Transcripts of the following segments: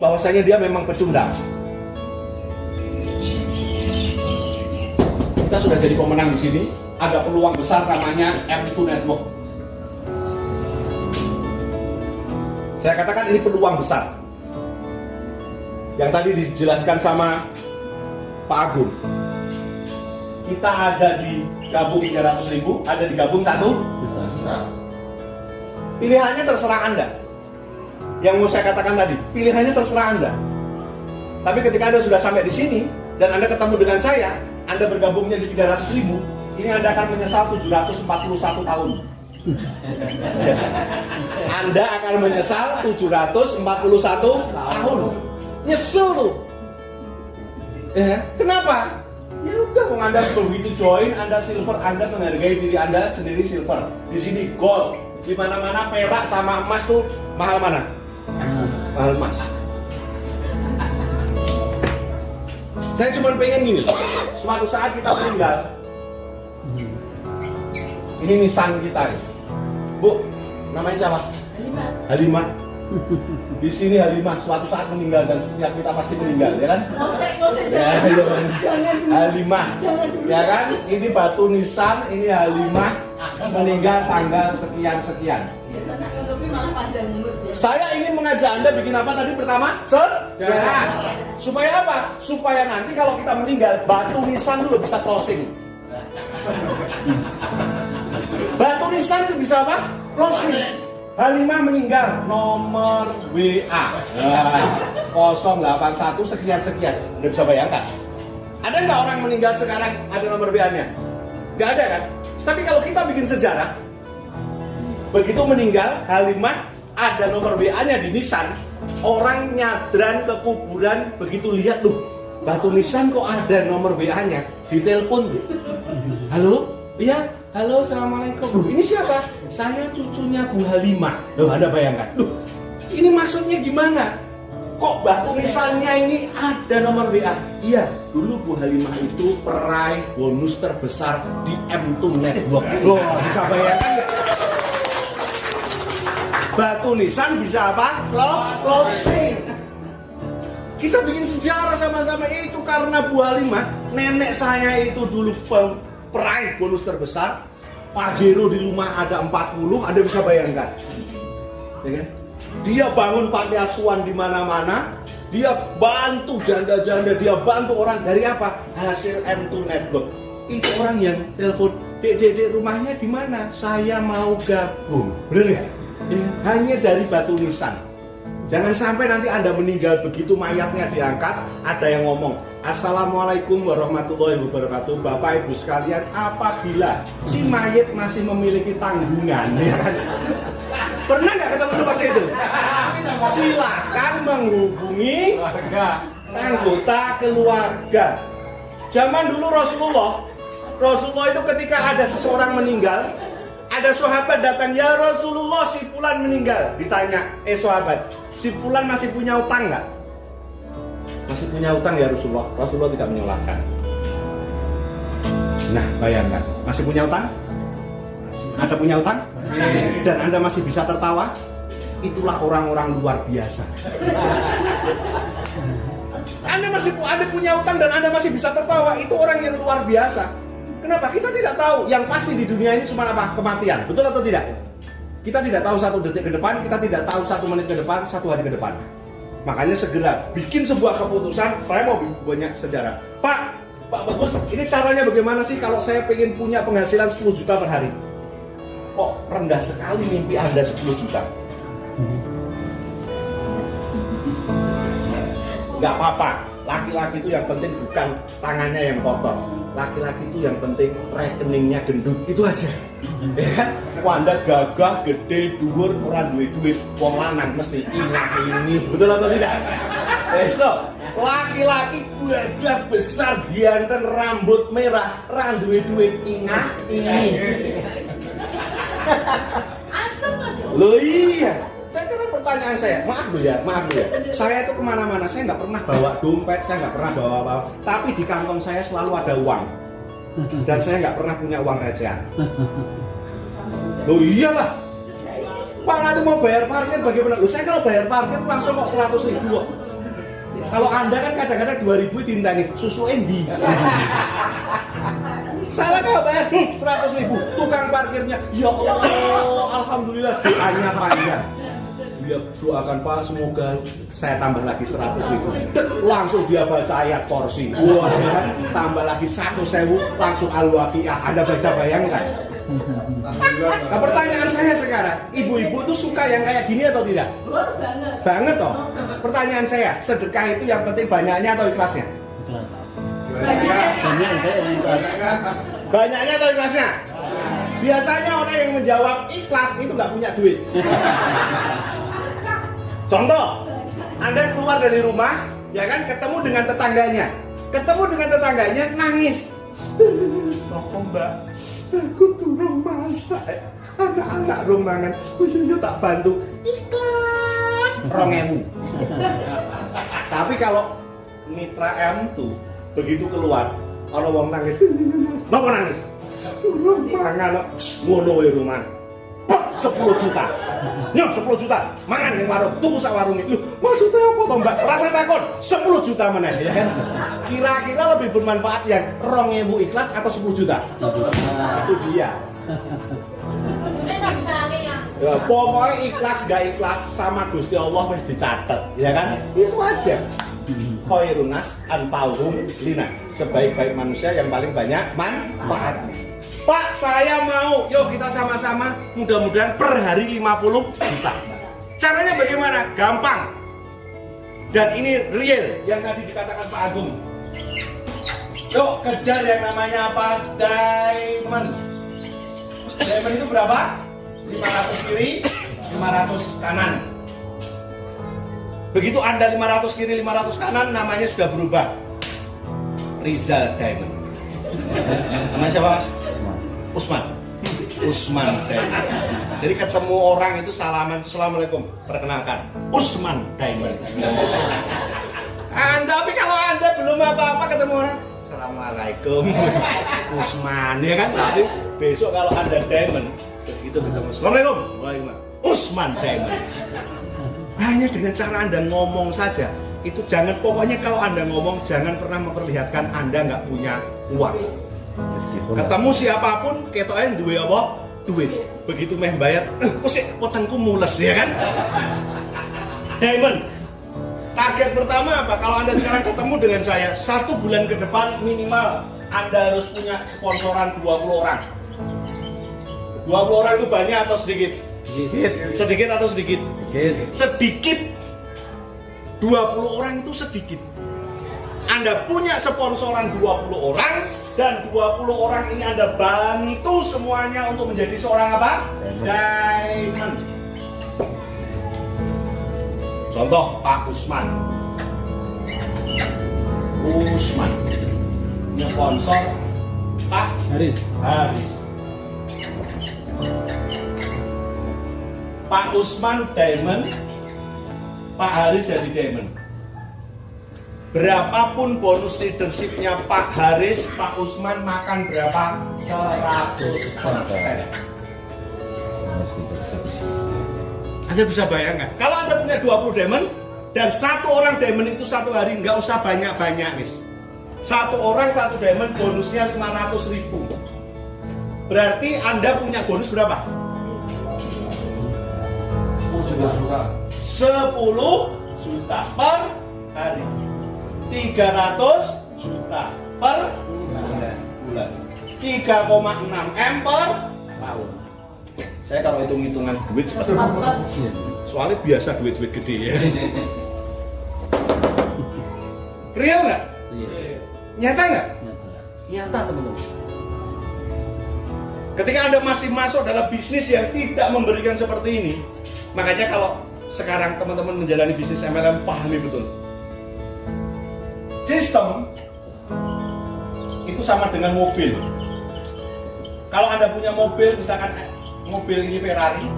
bahwasanya dia memang pecundang. Kita sudah jadi pemenang di sini, ada peluang besar namanya M2 Network. Saya katakan ini peluang besar. Yang tadi dijelaskan sama Pak Agung. Kita ada di gabung 300.000, ada di gabung 1 juta. Pilihannya terserah Anda. Yang mau saya katakan tadi, pilihannya terserah Anda. Tapi ketika Anda sudah sampai di sini dan Anda ketemu dengan saya, Anda bergabungnya di 300.000, ini Anda akan menyesal 741 tahun. Anda akan menyesal 741 tahun. Nyesel tuh. Kenapa? Ya udah, kalau Anda begitu join, Anda silver, Anda menghargai diri Anda sendiri silver. Di sini gold. Di mana-mana perak sama emas tuh mahal mana? Mahal emas. Saya cuma pengen gini loh. Suatu saat kita meninggal. Ini nisan kita ya. Bu, namanya siapa? Halimah. Di sini Halimah suatu saat meninggal dan setiap kita pasti meninggal, ya kan? Halimah, ya kan? Ini batu nisan, ini Halimah meninggal tanggal sekian-sekian. Saya ingin mengajak Anda bikin apa tadi pertama? Sejarah. Supaya apa? Supaya nanti kalau kita meninggal, batu nisan dulu bisa closing. Batu nisan itu bisa apa? Closing. Halimah meninggal, nomor WA 081 sekian-sekian. Anda bisa bayangkan? Ada nggak orang meninggal sekarang ada nomor WA-nya? Nggak ada kan? Tapi kalau kita bikin sejarah, begitu meninggal, Halimah ada nomor WA-nya di nisan. Orang nyadran ke kuburan, begitu lihat tuh, batu nisan kok ada nomor WA-nya, ditelepon. Halo? Iya? Halo, assalamualaikum. Loh, ini siapa? Saya cucunya Bu Halimah. Loh, Anda bayangkan. Loh, ini maksudnya gimana? Kok batu nisannya ini ada nomor WA? Iya, dulu Bu Halimah itu peraih bonus terbesar di M2 Network. Loh, bisa bayangkan nggak? Batu nisan bisa apa? Closing. Kita bikin sejarah sama-sama itu karena Bu Halimah, nenek saya itu dulu peraih bonus terbesar. Pajero di rumah ada 40, Anda bisa bayangkan, ya kan? Dia bangun panti asuhan di mana-mana, dia bantu janda-janda, dia bantu orang. Dari apa? Hasil M2 Network. Itu orang yang telepon, dek rumahnya di mana? Saya mau gabung, bener ya? Hanya dari batu nisan. Jangan sampai nanti Anda meninggal begitu mayatnya diangkat, ada yang ngomong, Assalamualaikum warahmatullahi wabarakatuh. Bapak Ibu sekalian, apabila si mayat masih memiliki tanggungan, ya kan? Pernah nggak ketemu seperti itu? Silakan menghubungi anggota keluarga. Zaman dulu Rasulullah itu ketika ada seseorang meninggal, ada sahabat datang, ya Rasulullah, si fulan meninggal. Ditanya, sahabat, si fulan masih punya utang nggak? Masih punya utang ya Rasulullah. Rasulullah tidak menyalahkan. Nah, bayangkan, masih punya utang? Ada punya utang? Dan Anda masih bisa tertawa? Itulah orang-orang luar biasa. Anda masih ada punya utang dan Anda masih bisa tertawa, itu orang yang luar biasa. Kenapa? Kita tidak tahu. Yang pasti di dunia ini cuma apa? Kematian. Betul atau tidak? Kita tidak tahu 1 detik ke depan, kita tidak tahu 1 menit ke depan, 1 hari ke depan. Makanya segera bikin sebuah keputusan. Saya mau banyak sejarah. Pak Bagus, ini caranya bagaimana sih kalau saya pengen punya penghasilan 10 juta per hari? Kok rendah sekali mimpi Anda 10 juta? Nggak apa-apa. Laki-laki itu yang penting bukan tangannya yang kotor. Laki-laki itu yang penting rekeningnya gendut. Itu aja. Ya kan? Anda gagah, gede, dhuwur, ora duwe duit, wong lanang mesti inah ini. Betul atau tidak? Laki-laki gagah besar, ganteng, rambut merah, ora duwe duit, inah ini. Asem aja. Loh iya. Saya kira pertanyaan saya, maaf loh ya. Saya itu kemana-mana, saya nggak pernah bawa dompet, saya nggak pernah bawa apa-apa. Tapi di kantong saya selalu ada uang. Dan saya nggak pernah punya uang recehan. Loh iyalah. Pak nanti mau bayar parkir bagaimana? Loh saya kalau bayar parkir langsung kok 100.000 kok. Kalau Anda kan kadang-kadang 2.000 dintani susu endi. Salah nggak bayar 100.000. Tukang parkirnya, ya Allah, alhamdulillah doanya panjang. Dia doakan Pak, semoga saya tambah lagi 100.000. Langsung dia baca ayat kursi. Wah, ya, tambah lagi 1.000, langsung al-waqiah. Anda bisa bayangkan? Nah, pertanyaan saya sekarang, ibu-ibu itu suka yang kayak gini atau tidak? Banget toh. Pertanyaan saya, sedekah itu yang penting banyaknya atau ikhlasnya? Banyaknya atau ikhlasnya? Biasanya orang yang menjawab ikhlas itu nggak punya duit. Contoh, Anda keluar dari rumah, ya kan, ketemu dengan tetangganya. Ketemu dengan tetangganya, nangis. Tolong Mbak, aku turun masak. Anak-anak romangan, oh iya tak bantu. Ikhlas. 2.000. Tapi kalau mitra M tuh begitu keluar, orang wong nangis, mau nangis. Turun mangan, ngono wae rumah. 10 juta. Nyo 10 juta. Mangan ning warung, tuku sak warung itu. Maksudnya apa toh, Mbak? Rasa takon 10 juta meneh ya kan. Kira-kira lebih bermanfaat yang 2.000 ikhlas atau 10 juta? Itu dia. Ya, pokoknya ikhlas gak ikhlas sama Gusti Allah wis dicatat, ya kan? Itu aja. Khairunas anfa'uhum lina. Sebaik-baik manusia yang paling banyak manfaatnya. Pak, saya mau, yuk kita sama-sama mudah-mudahan per hari 50 juta. Caranya bagaimana? Gampang. Dan ini real yang tadi dikatakan Pak Agung. Yuk kejar yang namanya apa? Diamond. Diamond itu berapa? 500 kiri, 500 kanan. Begitu Anda 500 kiri, 500 kanan, namanya sudah berubah. Rizal Diamond. Namanya siapa, Mas? Usman Diamond. Jadi ketemu orang itu salaman, assalamualaikum, perkenalkan, Usman Diamond. Tapi kalau Anda belum apa-apa ketemu orang, assalamualaikum, Usman, ya kan? Tapi besok kalau Anda Diamond, begitu ketemu, assalamualaikum, waalaikumsalam, Usman Diamond. Hanya dengan cara Anda ngomong saja, itu jangan, pokoknya kalau Anda ngomong jangan pernah memperlihatkan Anda nggak punya uang. Ketemu siapapun, ketoknya duwe apa? Duit. Begitu meh bayar, kok potongku mules, ya kan? Diamond. Target pertama apa? Kalau Anda sekarang ketemu dengan saya, 1 bulan ke depan minimal Anda harus punya sponsoran 20 orang. 20 orang itu banyak atau sedikit? Sedikit atau sedikit? Sedikit. 20 orang itu sedikit. Anda punya sponsoran 20 orang, dan 20 orang ini Anda bantu semuanya untuk menjadi seorang apa? Diamond. Contoh Pak Usman. Ini sponsor Pak Haris. Pak Usman Diamond, Pak Haris jadi Diamond. Berapapun bonus leadershipnya Pak Haris, Pak Usman makan berapa? 100%. Anda bisa bayangkan, kalau Anda punya 20 diamond, dan 1 orang diamond itu 1 hari, nggak usah banyak-banyak, Miss. 1 orang 1 diamond bonusnya 500.000. Berarti Anda punya bonus berapa? 10 juta per hari. 300 juta per bulan. 3,6 M per tahun. Saya kalau hitung-hitungan duit seperti itu. Soalnya biasa duit-duit gede ya. Real nggak? Nyata nggak? Nyata teman-teman. Ketika Anda masih masuk dalam bisnis yang tidak memberikan seperti ini, makanya kalau sekarang teman-teman menjalani bisnis MLM, pahami betul. Sistem itu sama dengan mobil. Kalau Anda punya mobil, misalkan mobil ini Ferrari,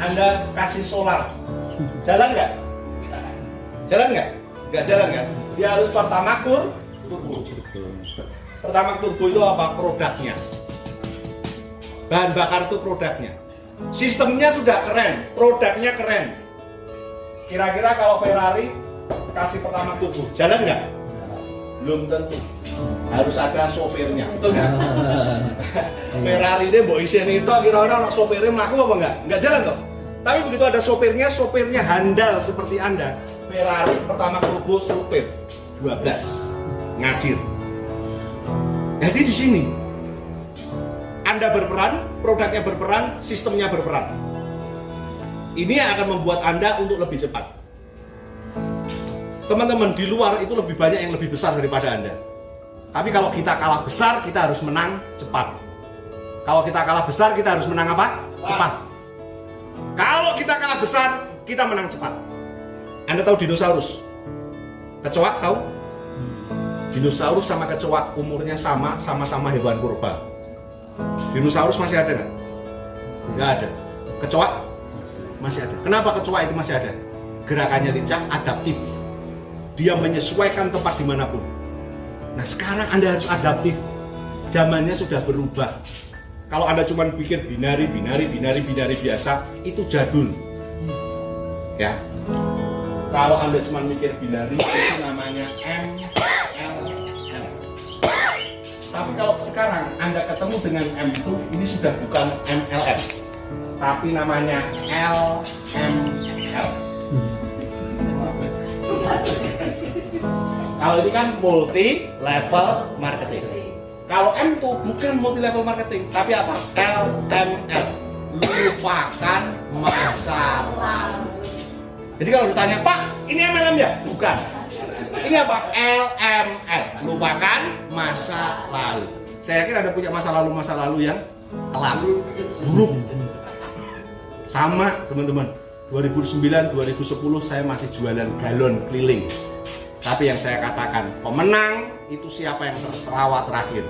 Anda kasih solar, jalan nggak? Jalan nggak? Nggak jalan kan? Dia harus pertama turbo. Pertama turbo itu apa? Produknya. Bahan bakar itu produknya. Sistemnya sudah keren, produknya keren. Kira-kira kalau Ferrari kasih pertama tubuh, jalan nggak? Belum tentu. Harus ada sopirnya, betul nggak? Ferrari ini mbok isin itu kira-kira anak sopirnya melaku apa nggak? Nggak jalan toh. Tapi begitu ada sopirnya handal seperti Anda. Ferrari pertama tubuh sopir 12 ngacir. Jadi di sini Anda berperan, produknya berperan, sistemnya berperan. Ini yang akan membuat Anda untuk lebih cepat. Teman-teman di luar itu lebih banyak yang lebih besar daripada Anda. Tapi kalau kita kalah besar, kita harus menang cepat. Kalau kita kalah besar, kita harus menang apa? Cepat. Kalau kita kalah besar, kita menang cepat. Anda tahu dinosaurus? Kecoa tahu? Dinosaurus sama kecoa umurnya sama-sama hewan purba. Dinosaurus masih ada nggak? Nggak ada. Kecoa masih ada. Kenapa kecoa itu masih ada? Gerakannya lincah, adaptif. Dia menyesuaikan tempat dimanapun. Nah sekarang Anda harus adaptif. Zamannya sudah berubah. Kalau Anda cuma pikir binari biasa, itu jadul. Ya. Kalau Anda cuma mikir binari, itu namanya MLM. Tapi kalau sekarang Anda ketemu dengan M2, ini sudah bukan MLM, tapi namanya LML. Kalau ini kan multi level marketing. Kalau M2 bukan multi level marketing, tapi apa? LML. Lupakan masa lalu. Jadi kalau ditanya, Pak, ini MLM ya? Bukan. Ini apa? LML. Lupakan masa lalu. Saya yakin Anda punya masa lalu yang kelam, buruk. Sama teman-teman. 2009, 2010 saya masih jualan galon keliling. Tapi yang saya katakan, pemenang itu siapa yang tertawa terakhir,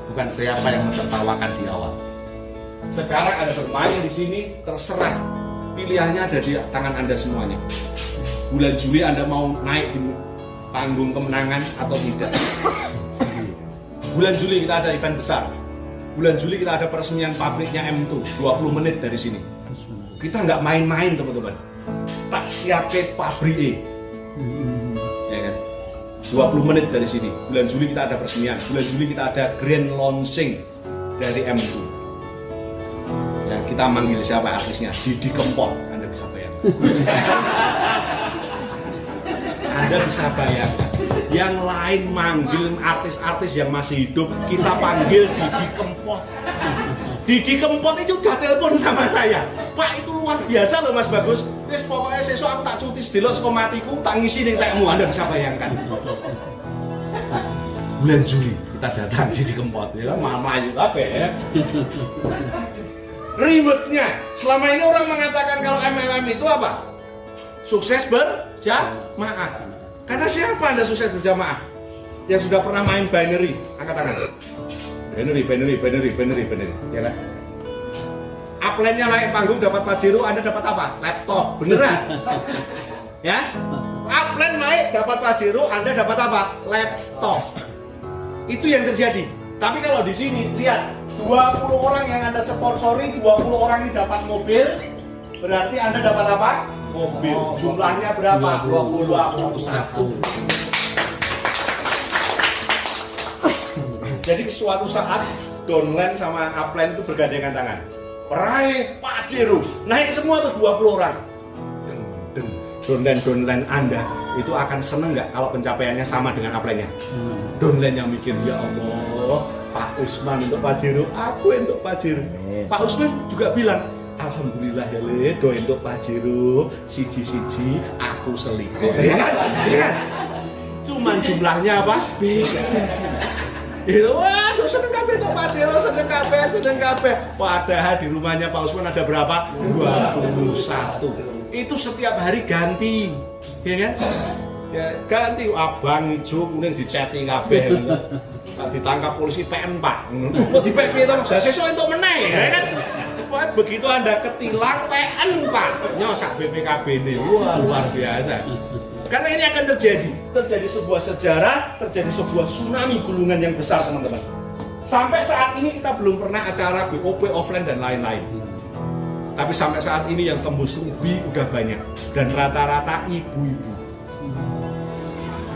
bukan siapa yang mentertawakan di awal. Sekarang Anda bermain di sini, terserah. Pilihannya ada di tangan Anda semuanya. Bulan Juli Anda mau naik di panggung kemenangan atau tidak. Bulan Juli kita ada event besar. Bulan Juli kita ada peresmian pabriknya M2, 20 menit dari sini. Kita nggak main-main teman-teman. Tak siapin pabrik. Ya kan? 20 menit dari sini. Bulan Juli kita ada peresmian. Bulan Juli kita ada grand launching dari M2. Ya, kita manggil siapa artisnya? Didi Kempot. Anda bisa bayangkan. Anda bisa bayangkan. Yang lain manggil artis-artis yang masih hidup, kita panggil Didi Kempot. Didi Kempot itu udah telepon sama saya. Pak, itu luar biasa loh Mas Bagus. Wis pokoknya sesuk aku tak cuti sedelok saka matiku, tak ngisi ning tekmu. Anda bisa bayangkan. Bulan Juli kita datang Didi Kempot ya, mama juga ya. Ribetnya, selama ini orang mengatakan kalau MLM itu apa? Sukses berjamaah. Karena siapa Anda sukses berjamaah? Yang sudah pernah main binary, angkat tangan. Binary, ya kan? Upline-nya naik panggung dapat Pajero, Anda dapat apa? Laptop, beneran? Ya? Upline naik dapat Pajero, Anda dapat apa? Laptop. Itu yang terjadi. Tapi kalau di sini, lihat, 20 orang yang Anda sponsori, 20 orang ini dapat mobil, berarti Anda dapat apa? Mobil. Jumlahnya berapa? 21. Jadi suatu saat downline sama upline itu bergandengan tangan. Peraih Pajero, naik semua tuh 20 orang. Downline Anda itu akan seneng nggak kalau pencapaiannya sama dengan upline-nya? Downline yang mikir, ya Allah, Pak Usman untuk Pajero, aku untuk Pajero. Pak Usman juga bilang, alhamdulillah ya le, do untuk Pajero, siji aku selingkuh. Ya kan? Cuman jumlahnya apa? Beda. Itu waduh seneng kabeh untuk Pajero, seneng kabeh. Padahal di rumahnya Pak Usman ada berapa? 21. Itu setiap hari ganti, ya kan? Ya, ganti abang hijau kuning diceti kabeh. Ditangkap polisi PN Pak. Di PN itu saya sesuk entuk meneh, ya kan? Begitu Anda ketilang PN Pak, nyosak BPKB ini. Wah, luar biasa. Karena ini akan terjadi sebuah sejarah, terjadi sebuah tsunami gulungan yang besar teman-teman. Sampai saat ini kita belum pernah acara BOP offline dan lain-lain. Tapi sampai saat ini yang tembus ruby udah banyak dan rata-rata ibu-ibu.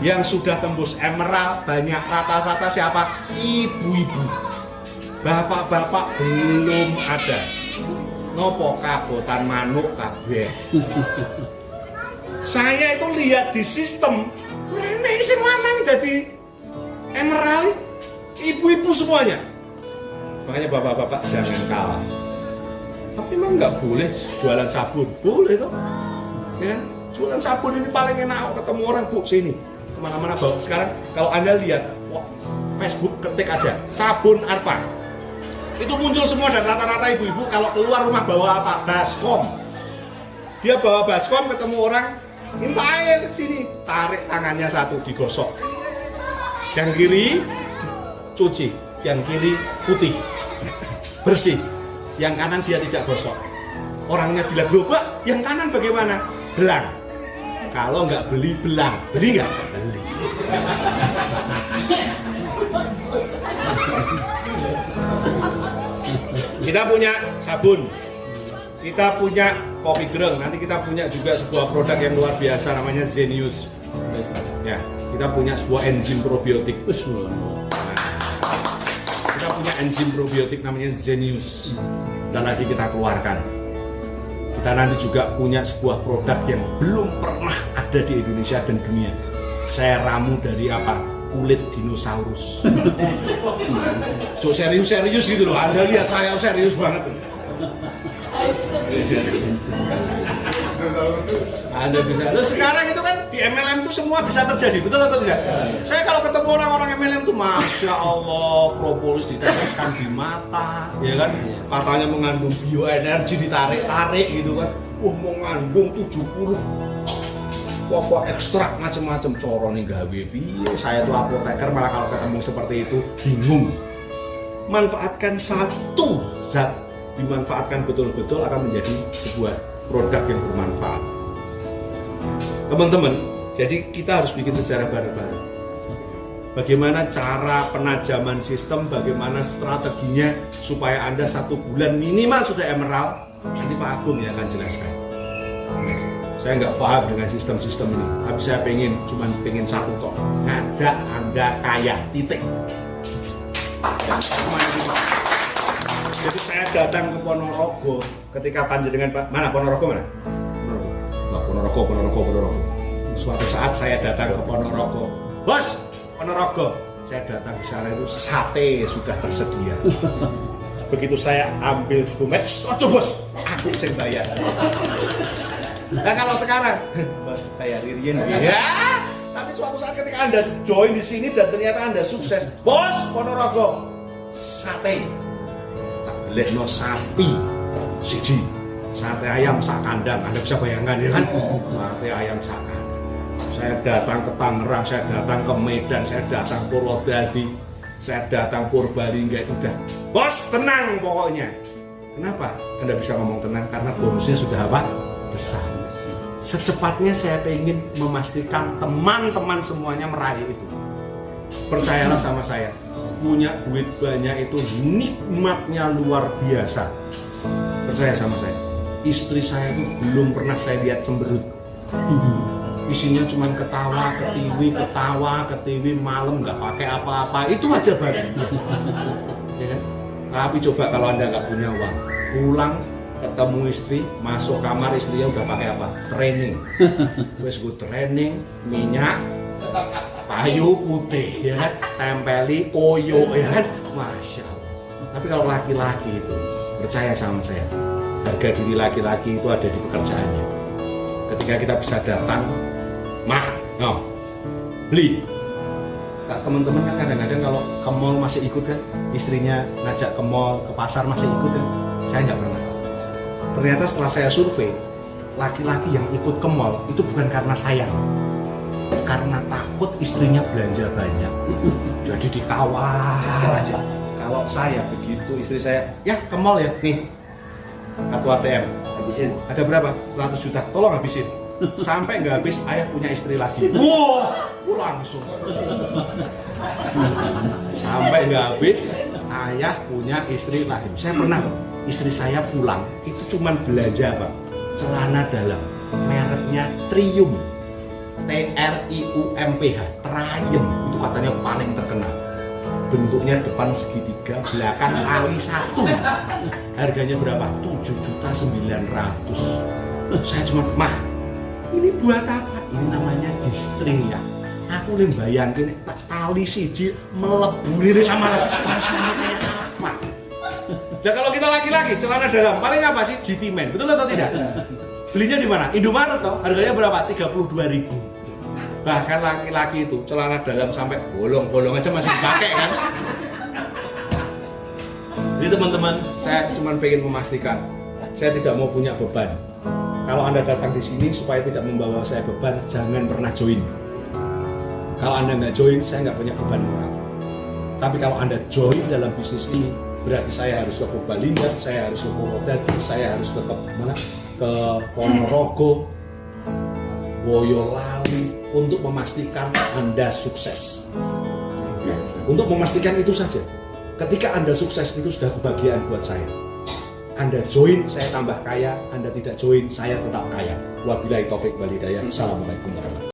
Yang sudah tembus emerald banyak, rata-rata siapa? Ibu-ibu. Bapak-bapak belum ada. Nopo kabotan manuk kabeh. Saya itu lihat di sistem, nenek sing lanang dadi emerald, ibu-ibu semuanya. Makanya bapak-bapak jangan kalah. Tapi memang nggak boleh jualan sabun, boleh toh? Ya, jualan sabun ini paling enak. Ketemu orang, Bu, sini kemana-mana bawa. Sekarang kalau Anda lihat Facebook, ketik aja sabun Arfa, itu muncul semua. Dan rata-rata ibu-ibu kalau keluar rumah bawa apa? Baskom. Dia bawa baskom, ketemu orang, minta air sini, tarik tangannya satu, digosok. Yang kiri cuci, yang kiri putih, bersih. Yang kanan dia tidak gosok. Orangnya bilang, loh Pak, yang kanan bagaimana? Belang. Kalau nggak beli, belang. Beli nggak? Beli. Kita punya sabun, kita punya kopi gereng, nanti kita punya juga sebuah produk yang luar biasa namanya Zenius. Ya, kita punya sebuah enzim probiotik. Kita punya enzim probiotik namanya Zenius. Dan lagi kita keluarkan. Kita nanti juga punya sebuah produk yang belum pernah ada di Indonesia dan dunia. Saya ramu dari apa? Kulit dinosaurus. So serius-serius gitu loh. Anda lihat saya serius banget. Anda bisa. Loh, sekarang itu kan di MLM itu semua bisa terjadi, betul atau tidak? Saya kalau ketemu orang-orang MLM itu, masya Allah, propolis diteteskan di mata, ya kan? Katanya mengandung bioenergi, ditarik-tarik gitu kan. Mengandung 70 pokok ekstrak macam-macam. Coro nih gawe piye? Saya tuh apoteker, malah kalau ketemu seperti itu bingung. Manfaatkan satu zat, dimanfaatkan betul-betul akan menjadi sebuah produk yang bermanfaat. Teman-teman, jadi kita harus bikin sejarah bareng-bareng. Bagaimana cara penajaman sistem, bagaimana strateginya supaya Anda 1 bulan minimal sudah emerald. Nanti Pak Agung ya akan jelaskan. Saya nggak paham dengan sistem-sistem ini, tapi saya pengen satu toh, ngajak Anda kaya, titik. Ya, jadi saya datang ke Ponorogo ketika panjenengan mana Ponorogo mana? Ponorogo. Suatu saat saya datang ke Ponorogo, bos, Ponorogo. Saya datang ke sana itu sate sudah tersedia. Begitu saya ambil dompet, bos, aku yang bayar. Nah kalau sekarang, bos bayar Irian ya. Tapi suatu saat ketika Anda join di sini dan ternyata Anda sukses, bos, Ponorogo, sate. Lekno sapi siji, sate ayam sak kandang. Anda bisa bayangkan ya kan? Sate ayam sak kandang. Saya datang ke Tangerang, saya datang ke Medan, saya datang Purwodadi, saya datang Purbalingga, itu udah. Bos, tenang pokoknya. Kenapa? Anda bisa ngomong tenang karena bonusnya sudah apa? Besar. Secepatnya saya ingin memastikan teman-teman semuanya meraih itu. Percayalah sama saya. Punya duit banyak itu nikmatnya luar biasa. Percaya sama saya. Istri saya itu belum pernah saya lihat cemberut. Isinya cuma ketawa ketiwi malam nggak pakai apa-apa, itu aja baru. Ya kan? Tapi coba kalau Anda nggak punya uang, pulang ketemu istri, masuk kamar istrinya udah pakai apa? Training. Wes gue training, minyak, kayu putih, ya kan? Tempeli koyo, ya kan? Masya Allah. Tapi kalau laki-laki itu, percaya sama saya, harga diri laki-laki itu ada di pekerjaannya. Ketika kita bisa datang, beli. Teman-teman kan kadang-kadang kalau ke mall masih ikut kan, istrinya ngajak ke mall, ke pasar masih ikut kan. Saya nggak pernah. Ternyata setelah saya survei, laki-laki yang ikut ke mall itu bukan karena sayang, karena takut istrinya belanja banyak. Jadi dikawal aja. Kalau saya begitu, istri saya, ya ke mall ya, nih kartu ATM, habisin. Ada berapa? 100 juta, tolong habisin. Sampai nggak habis, ayah punya istri lagi. Wah, langsung. Sampai nggak habis, ayah punya istri lagi. Saya pernah, istri saya pulang, itu cuman belanja apa? Celana dalam, mereknya Triumph. TRIUMPH, Triumph, itu katanya paling terkenal. Bentuknya depan segitiga, belakang kali 1. Harganya berapa? 7.900.000. Saya cuma, mah, ini buat apa? Ini namanya G-string ya. Aku nih bayangin tali siji meleburi lama rasanya kayak apa? Nah kalau kita laki-laki celana dalam paling apa sih? GT Man, betul atau tidak? Belinya di mana? Indomaret toh, harganya berapa? 32.000. Bahkan laki-laki itu celana dalam sampai bolong-bolong aja masih dipakai kan? Jadi teman-teman, saya cuma pengen memastikan, saya tidak mau punya beban. Kalau Anda datang di sini supaya tidak membawa saya beban, jangan pernah join. Kalau Anda nggak join, saya nggak punya beban moral. Tapi kalau Anda join dalam bisnis ini, berarti saya harus ke Purbalingga, saya harus ke Purwodadi, saya harus ke mana? Ke Ponorogo, Boyolali untuk memastikan Anda sukses. Untuk memastikan itu saja. Ketika Anda sukses itu sudah kebahagiaan buat saya. Anda join, saya tambah kaya. Anda tidak join, saya tetap kaya. Wabillahi taufik wal hidayah. Assalamualaikum warahmatullahi wabarakatuh.